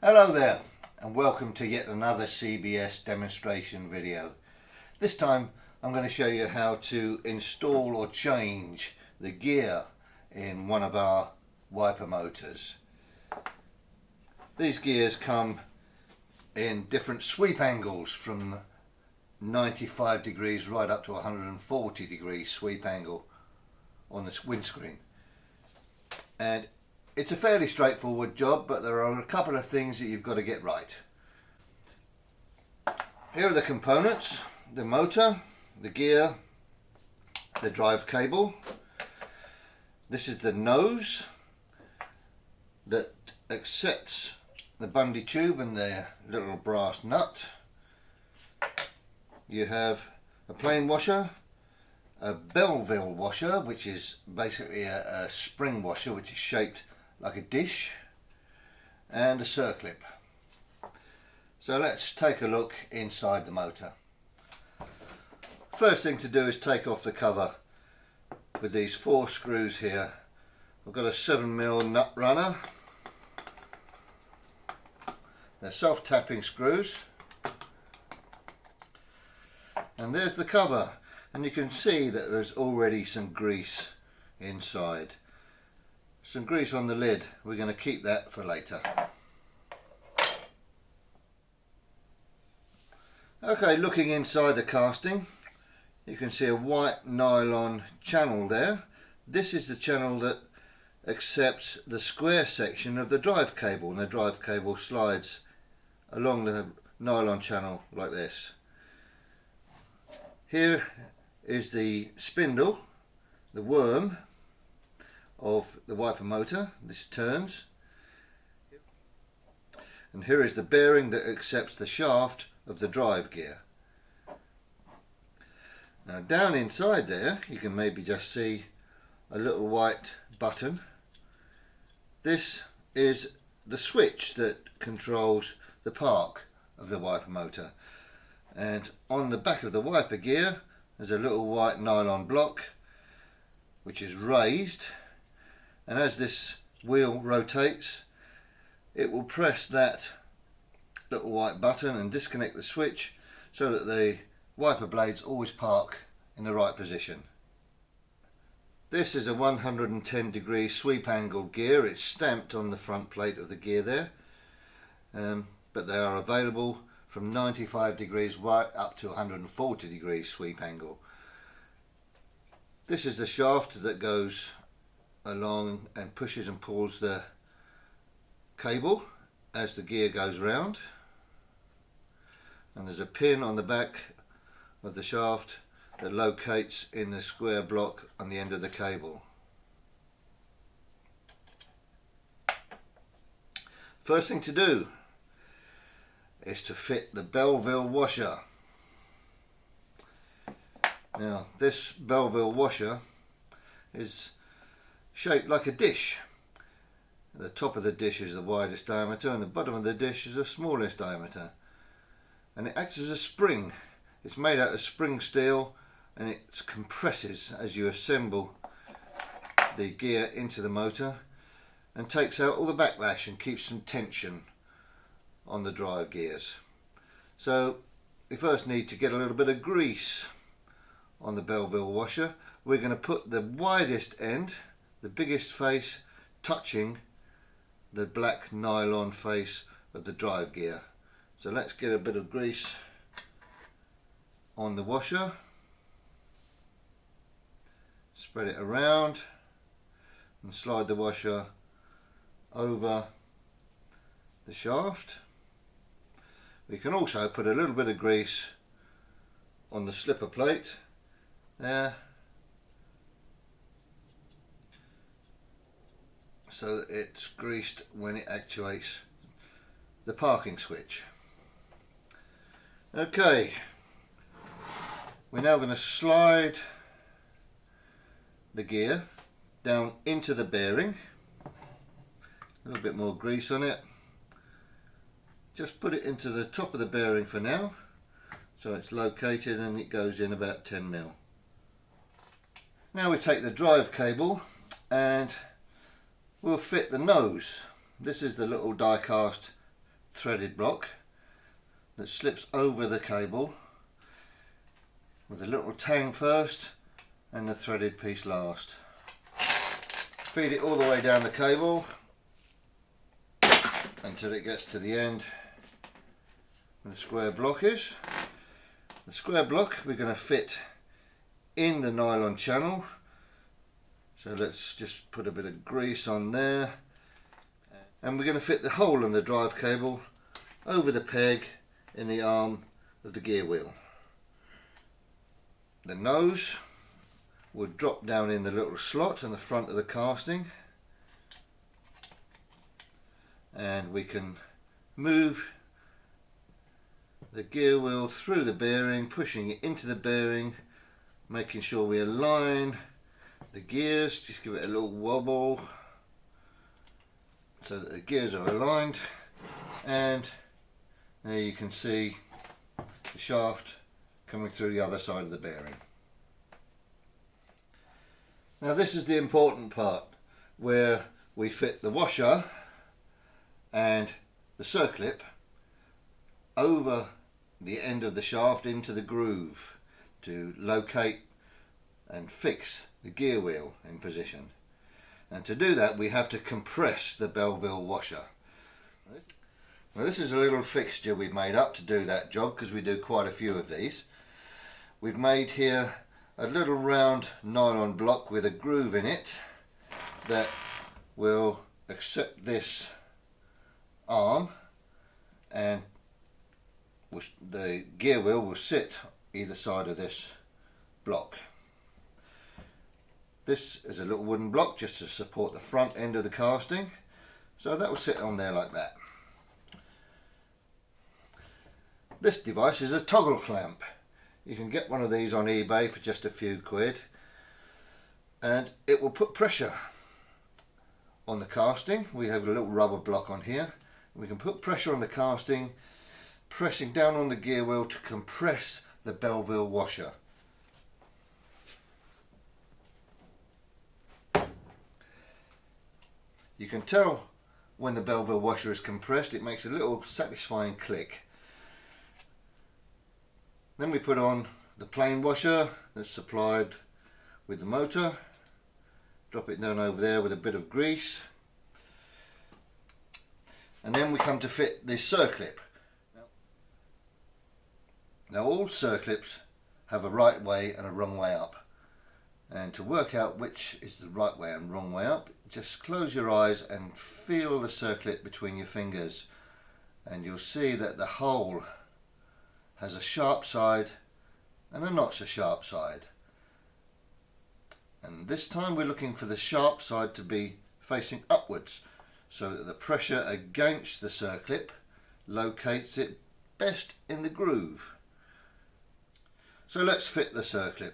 Hello there, and welcome to yet another CBS demonstration video. This time I'm going to show you how to install or change the gear in one of our wiper motors. These gears come in different sweep angles from 95 degrees right up to 140 degrees sweep angle on the windscreen. And it's a fairly straightforward job, but there are a couple of things that you've got to get right. Here are the components: the motor, the gear, the drive cable. This is the nose that accepts the Bundy tube and the little brass nut. You have a plain washer, a Belleville washer, which is basically a spring washer which is shaped like a dish, and a circlip. So let's take a look inside the motor. First thing to do is take off the cover with these 4 screws here. I've got a 7mm nut runner. They're self-tapping screws. And there's the cover, and you can see that there's already some grease inside. Some grease on the lid. We're going to keep that for later. Okay, looking inside the casting, you can see a white nylon channel there. This is the channel that accepts the square section of the drive cable, and the drive cable slides along the nylon channel like this. Here is the spindle, the worm of the wiper motor. This turns, and here is the bearing that accepts the shaft of the drive gear. Now down inside there you can maybe just see a little white button. This is the switch that controls the park of the wiper motor, and on the back of the wiper gear there's a little white nylon block which is raised, and as this wheel rotates it will press that little white button and disconnect the switch so that the wiper blades always park in the right position. This is a 110 degree sweep angle gear. It's stamped on the front plate of the gear there, but they are available from 95 degrees right up to 140 degrees sweep angle. This is the shaft that goes along and pushes and pulls the cable as the gear goes round, and there's a pin on the back of the shaft that locates in the square block on the end of the cable. First thing to do is to fit the Belleville washer. Now this Belleville washer is shaped like a dish. The top of the dish is the widest diameter and the bottom of the dish is the smallest diameter, and it acts as a spring. It's made out of spring steel and it compresses as you assemble the gear into the motor and takes out all the backlash and keeps some tension on the drive gears. So we first need to get a little bit of grease on the Belleville washer. We're going to put the widest end, the biggest face, touching the black nylon face of the drive gear. So let's get a bit of grease on the washer, spread it around and slide the washer over the shaft. We can also put a little bit of grease on the slipper plate there, so that it's greased when it actuates the parking switch. Okay, we're now going to slide the gear down into the bearing. A little bit more grease on it. Just put it into the top of the bearing for now, so it's located and it goes in about 10 mil. Now we take the drive cable and we'll fit the nose. This is the little die cast threaded block that slips over the cable with a little tang first and the threaded piece last. Feed it all the way down the cable until it gets to the end where the square block is. The square block we're going to fit in the nylon channel, so let's just put a bit of grease on there, and we're going to fit the hole in the drive cable over the peg in the arm of the gear wheel. The nose will drop down in the little slot in the front of the casting, and we can move the gear wheel through the bearing, pushing it into the bearing, making sure we align the gears. Just give it a little wobble so that the gears are aligned, and there you can see the shaft coming through the other side of the bearing. Now this is the important part, where we fit the washer and the circlip over the end of the shaft into the groove to locate and fix the gear wheel in position. And to do that we have to compress the Belleville washer. Now this is a little fixture we've made up to do that job, because we do quite a few of these. We've made here a little round nylon block with a groove in it that will accept this arm, and the gear wheel will sit either side of this block. This is a little wooden block just to support the front end of the casting, so that will sit on there like that. This device is a toggle clamp. You can get one of these on eBay for just a few quid, and it will put pressure on the casting. We have a little rubber block on here. We can put pressure on the casting, pressing down on the gear wheel to compress the Belleville washer. You can tell when the Belleville washer is compressed. It makes a little satisfying click. Then we put on the plain washer that's supplied with the motor. Drop it down over there with a bit of grease. And then we come to fit this circlip. Now all circlips have a right way and a wrong way up. And to work out which is the right way and wrong way up, just close your eyes and feel the circlip between your fingers, and you'll see that the hole has a sharp side and a not so sharp side. And this time we're looking for the sharp side to be facing upwards, so that the pressure against the circlip locates it best in the groove. So let's fit the circlip.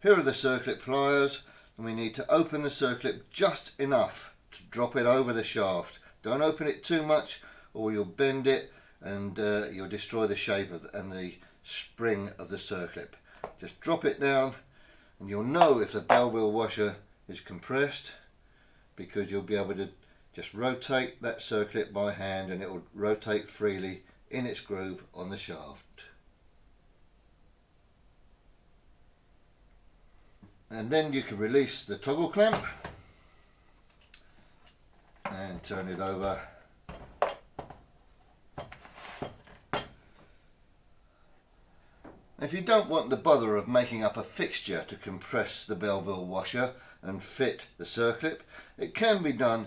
Here are the circlip pliers, and we need to open the circlip just enough to drop it over the shaft. Don't open it too much or you'll bend it and you'll destroy the shape and the spring of the circlip. Just drop it down and you'll know if the Belleville washer is compressed, because you'll be able to just rotate that circlip by hand and it will rotate freely in its groove on the shaft. And then you can release the toggle clamp and turn it over. If you don't want the bother of making up a fixture to compress the Belleville washer and fit the circlip, it can be done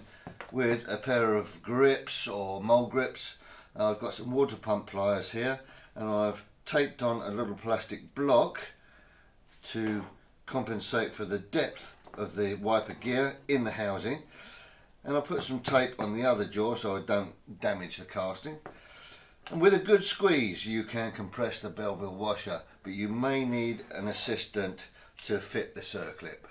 with a pair of grips or mole grips. I've got some water pump pliers here, and I've taped on a little plastic block to compensate for the depth of the wiper gear in the housing, and I'll put some tape on the other jaw so I don't damage the casting. And with a good squeeze you can compress the Belleville washer, but you may need an assistant to fit the circlip.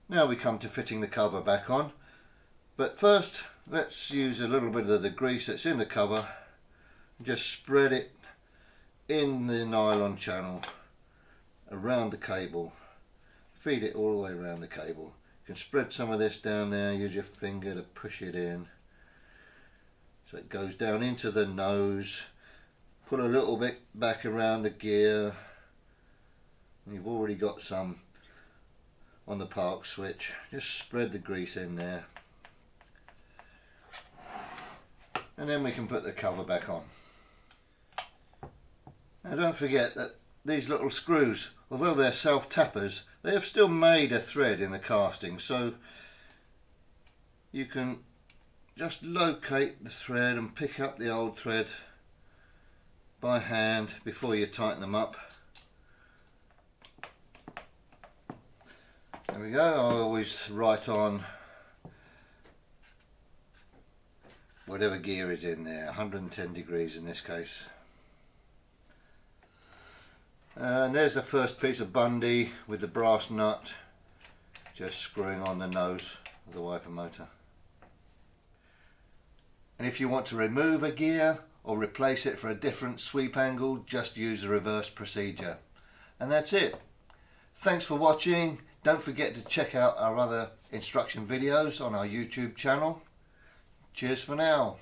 Now we come to fitting the cover back on, but first let's use a little bit of the grease that's in the cover and just spread it in the nylon channel around the cable. Feed it all the way around the cable. You can spread some of this down there, use your finger to push it in so it goes down into the nose. Put a little bit back around the gear. You've already got some on the park switch. Just spread the grease in there, and then we can put the cover back on. Now don't forget that these little screws, although they're self-tappers, they have still made a thread in the casting, so you can just locate the thread and pick up the old thread by hand before you tighten them up. There we go. I always write on whatever gear is in there, 110 degrees in this case. And there's the first piece of Bundy with the brass nut just screwing on the nose of the wiper motor. And if you want to remove a gear or replace it for a different sweep angle, just use the reverse procedure. And that's it. Thanks for watching. Don't forget to check out our other instruction videos on our YouTube channel. Cheers for now.